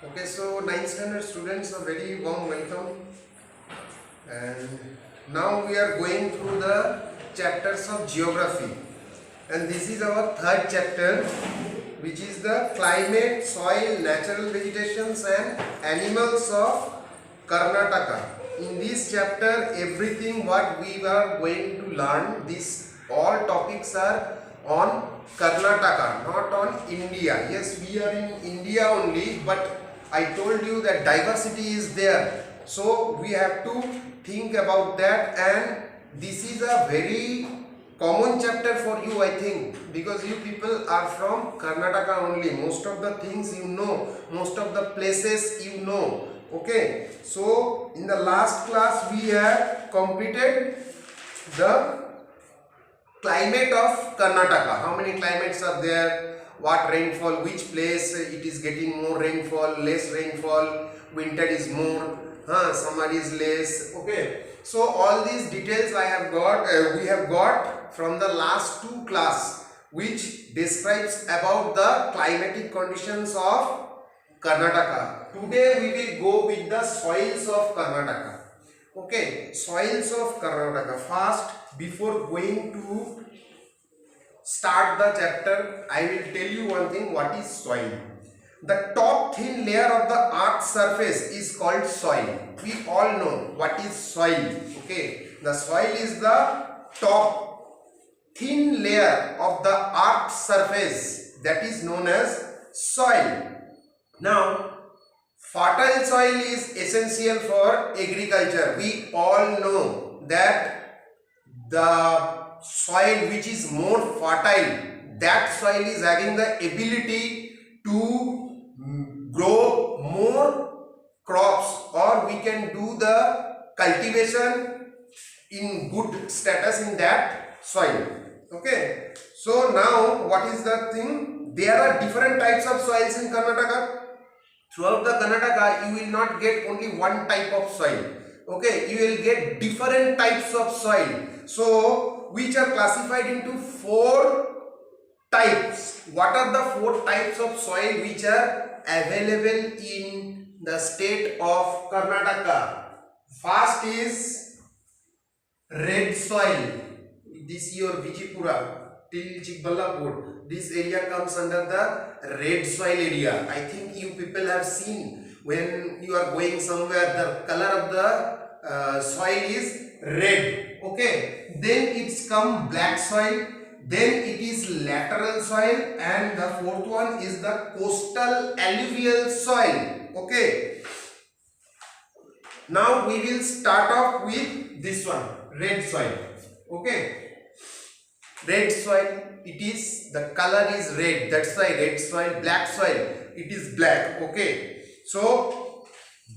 Okay, so 9th standard students, a very warm welcome. And now we are going through the chapters of geography. And this is our third chapter, which is the climate, soil, natural vegetations and animals of Karnataka. In this chapter, everything what we are going to learn, these all topics are on Karnataka, not on India. Yes, we are in India only, but I told you that diversity is there. So we have to think about that, and this is a very common chapter for you, I think, because you people are from Karnataka only. Most of the things you know, most of the places you know. Okay, so in the last class we have completed the climate of Karnataka. How many climates are there? What rainfall, which place it is getting more rainfall, less rainfall, winter is more, summer is less. Okay, so all these details I have got, we have got from the last two class, which describes about the climatic conditions of Karnataka. Today we will go with the soils of Karnataka. Okay, soils of Karnataka. First, before going to start the chapter, I will tell you one thing. What is soil? The top thin layer of the earth's surface is called soil. We all know what is soil. Okay, the soil is the top thin layer of the earth's surface, that is known as soil. Now, fertile soil is essential for agriculture. We all know that the soil which is more fertile, that soil is having the ability to grow more crops, or we can do the cultivation in good status in that soil. Okay, so now what is the thing? There are different types of soils in Karnataka. Throughout the Karnataka, you will not get only one type of soil. Okay, you will get different types of soil. So, which are classified into four types. What are the four types of soil which are available in the state of Karnataka? First is red soil. This is your Vijaypura till Chikballapur. This area comes under the red soil area. I think you people have seen when you are going somewhere, the color of the soil is red. Okay, then it's come black soil, then it is lateral soil, and the fourth one is the coastal alluvial soil. Okay, now we will start off with this one, red soil. Okay, red soil, it is, the color is red, that's why red soil. Black soil, it is black. Okay, so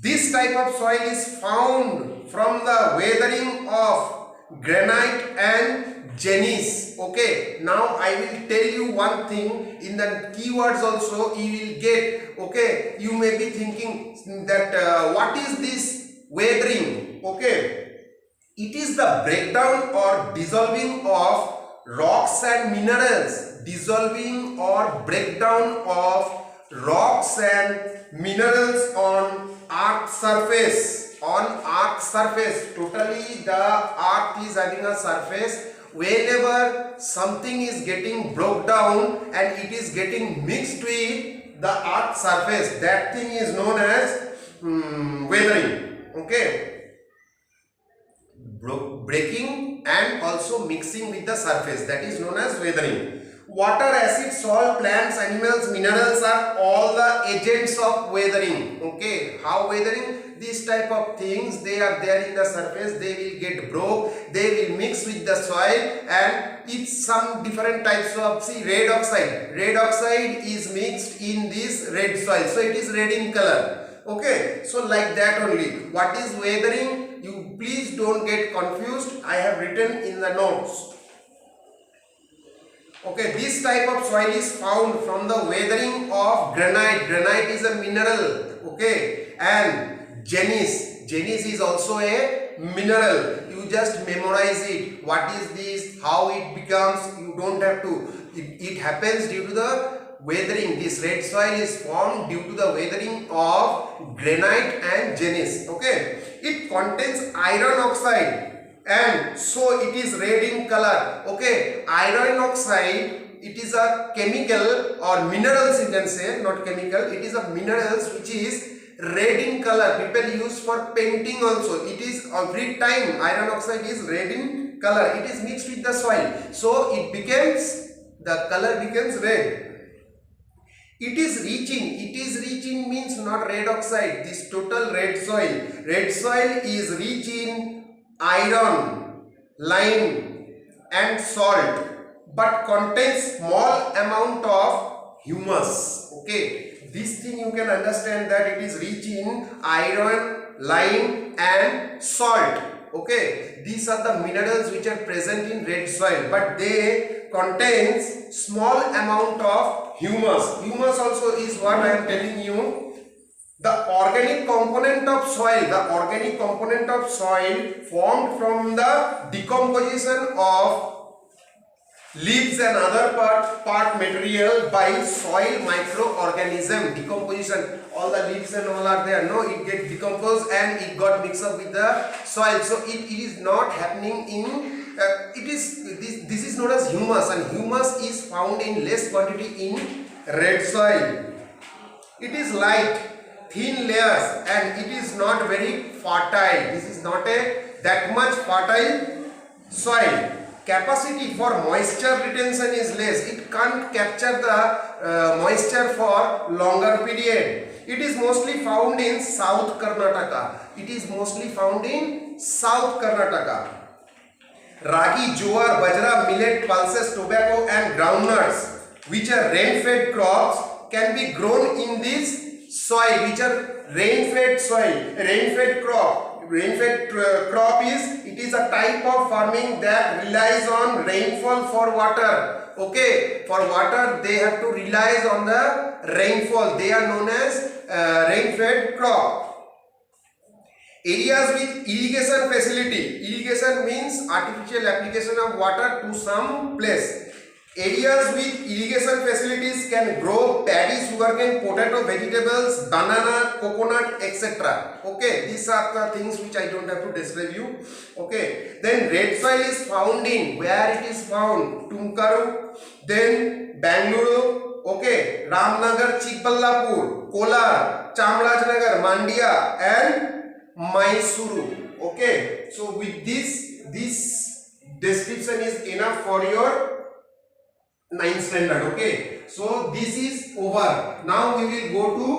this type of soil is found from the weathering of granite and gneiss. Okay, now I will tell you one thing. In the keywords also you will get. Okay, you may be thinking that what is this weathering? Okay, it is the breakdown or dissolving of rocks and minerals. Dissolving or breakdown of rocks and minerals on earth's surface. On earth's surface, totally the earth is having a surface. Whenever something is getting broke down and it is getting mixed with the earth's surface, that thing is known as weathering. Okay, breaking and also mixing with the surface, that is known as weathering. Water, acid, salt, plants, animals, minerals are all the agents of weathering. Okay, how weathering? These type of things, they are there in the surface, they will get broke, they will mix with the soil, and it's some different types of, see, red oxide. Red oxide is mixed in this red soil, so it is red in color. Okay, so like that only. What is weathering? You please don't get confused. I have written in the notes. Okay, this type of soil is found from the weathering of granite. Granite is a mineral. Okay, and gneiss. Gneiss is also a mineral. You just memorize it. What is this? How it becomes? You don't have to. It happens due to the weathering. This red soil is formed due to the weathering of granite and gneiss. Okay, it contains iron oxide, and so it is red in color. Okay, iron oxide, it is a chemical or minerals, you can say, not chemical, it is a minerals which is red in color. People use for painting also. It is every time iron oxide is red in color. It is mixed with the soil, so it becomes, the color becomes red. It is reaching means not red oxide. This total red soil is rich in iron, lime and salt, but contains small amount of humus. Okay, this thing you can understand that it is rich in iron, lime and salt. Okay, these are the minerals which are present in red soil, but they contains small amount of humus. Humus also is what I am telling you, the organic component of soil. The organic component of soil formed from the decomposition of leaves and other part material by soil microorganism. Decomposition, all the leaves and all are there, no, it gets decomposed and it got mixed up with the soil, so it is not happening in this is known as humus, and humus is found in less quantity in red soil. It is light, thin layers, and it is not very fertile. This is not a that much fertile soil. Capacity for moisture retention is less. It can't capture the moisture for longer period. It is mostly found in South Karnataka. Ragi, jowar, bajra, millet, pulses, tobacco and groundnuts, which are rain-fed crops, can be grown in this soil, which are rain-fed soil, rain-fed crop. Rain-fed crop is a type of farming that relies on rainfall for water. Okay, for water they have to rely on the rainfall. They are known as rain-fed crop. Areas with irrigation facility. Irrigation means artificial application of water to some place. Areas with irrigation facilities can grow paddy, sugarcane, potato, vegetables, banana, coconut, etc. Okay, these are the things which I don't have to describe you. Okay, then red soil is found in, where it is found? Tumkaru, then Bangalore, okay, Ramnagar, Chikballapur, Kolar, Chamarajanagar, Mandia and Mysuru. Okay, so with this description is enough for your 9th standard. Okay, so this is over. Now we will go to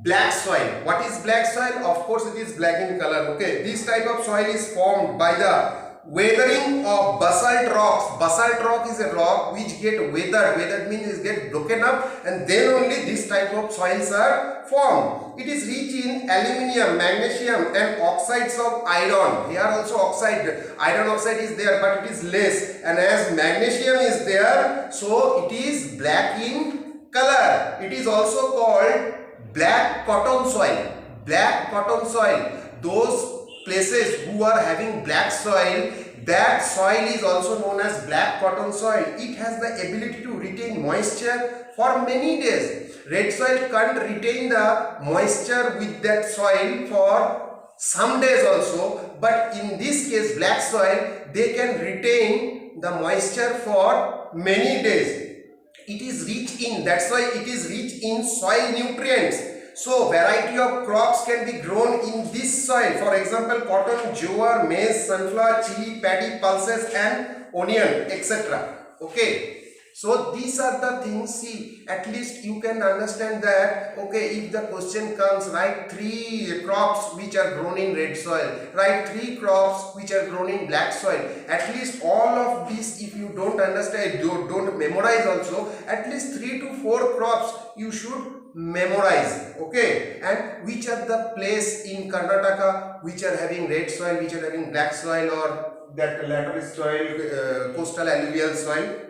black soil. What is black soil? Of course it is black in color. Okay, this type of soil is formed by the weathering of basalt rocks. Basalt rock is a rock which get weathered. Weathered means it get broken up, and then only this type of soils are formed. It is rich in aluminium, magnesium and oxides of iron. Here also oxide, iron oxide is there, but it is less, and as magnesium is there, so it is black in color. It is also called black cotton soil. Black cotton soil. Those places who are having black soil, that soil is also known as black cotton soil. It has the ability to retain moisture for many days. Red soil can't retain the moisture with that soil for some days also, but in this case black soil, they can retain the moisture for many days. It is rich in, that's why it is rich in soil nutrients. So variety of crops can be grown in this soil. For example, cotton, jowar, maize, sunflower, chili, paddy, pulses and onion, etc. Okay. So these are the things. See, at least you can understand that. Okay, if the question comes, write 3 crops which are grown in red soil, write 3 crops which are grown in black soil. At least all of this, if you don't understand, don't memorize also, at least 3 to 4 crops you should memorize. Okay, and which are the place in Karnataka which are having red soil, which are having black soil, or that latter soil, coastal alluvial soil.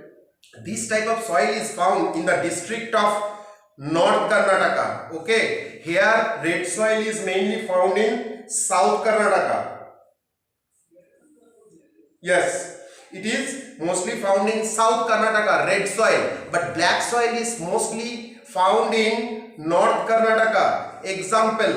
This type of soil is found in the district of North Karnataka. Okay, here red soil is mainly found in South Karnataka. Yes, It is mostly found in South Karnataka, red soil, but black soil is mostly found in North Karnataka. Example,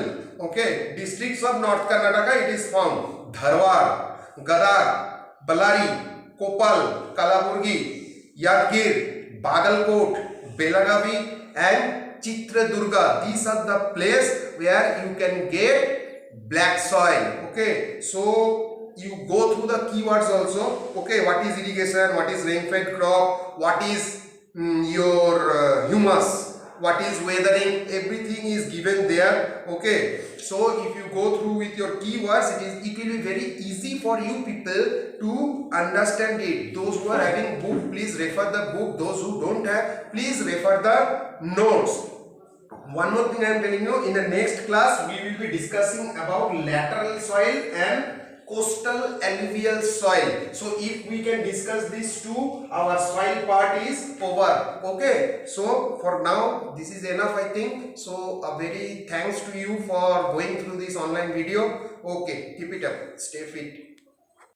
okay, districts of North Karnataka it is found Dharwad, Gadar, Ballari, Koppal, Kalaburgi, Yadgir, Bagalkot, Belagavi and Chitradurga. These are the places where you can get black soil. Okay, so you go through the keywords also. Okay, what is irrigation, what is rain-fed crop, what is your humus, what is weathering, everything is given there. Okay, so if you go through with your keywords, it will be very easy for you people to understand it. Those who are having book, please refer the book. Those who don't have, please refer the notes. One more thing I am telling you, in the next class we will be discussing about lateral soil and coastal alluvial soil. So if we can discuss these two, our soil part is over. Okay, so for now this is enough, I think. So a very thanks to you for going through this online video. Okay, keep it up, stay fit.